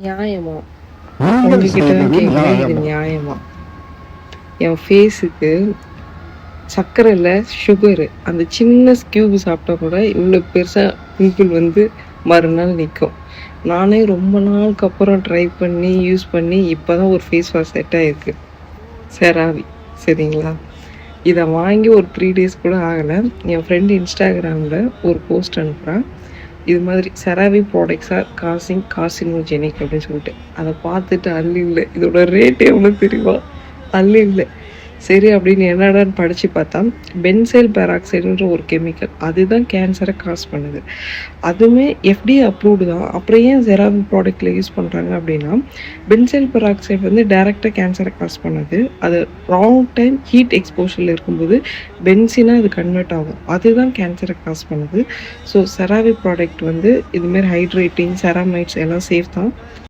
நியாயமா? நீங்கள் உங்ககிட்ட தான் செய்தது கேட்குறேன். இது நியாயமா? நியாயமா? என் ஃபேஸுக்கு சர்க்கரை இல்ல, சுகரு. அந்த சின்ன கியூப் சாப்பிட்டா கூட இவ்வளோ பெருசா பிம்பிள் வந்து மறுநாள் நிக்கும். நானே ரொம்ப நாளுக்கு அப்புறம் ட்ரை பண்ணி, யூஸ் பண்ணி இப்போ தான் ஒரு ஃபேஸ் வாஷ் செட் ஆயிருக்கு. செராவி. சரிங்களா? இத வாங்கி ஒரு 3 டேஸ் கூட ஆகல. என் ஃப்ரெண்ட் இன்ஸ்டாகிராம்ல ஒரு போஸ்ட் அனுப்புறா. இது மாதிரி செராவி ப்ராடக்ட்ஸ் ஆர் கார்சினோஜெனிக் அப்படின்னு சொல்லிட்டு. அதை பார்த்துட்டு அல்லில்ல. இதோட ரேட் எவ்வளோ தெரியுமா? அல்லில்ல. சரி அப்படின்னு என்னடான்னு படித்து பார்த்தா பென்சைல் பெராக்சைடுன்ற ஒரு கெமிக்கல் அதுதான் கேன்சரை காஸ் பண்ணுது. அதுவுமே எஃப்டிஏ அப்ரூவ்டு தான். அப்புறம் ஏன் செராவி ப்ராடக்ட்டில் யூஸ் பண்ணுறாங்க அப்படின்னா பென்சைல் பெராக்சைடு வந்து டைரெக்டாக கேன்சரை காஸ் பண்ணுது. அது ராங் டைம் ஹீட் எக்ஸ்போஷரில் இருக்கும்போது பென்சினாக அது கன்வெர்ட் ஆகும். அதுதான் கேன்சரை காஸ் பண்ணுது. ஸோ செராவி ப்ராடக்ட் வந்து இதுமாரி ஹைட்ரேட்டிங் செராமைட்ஸ் எல்லாம் சேஃப் தான்.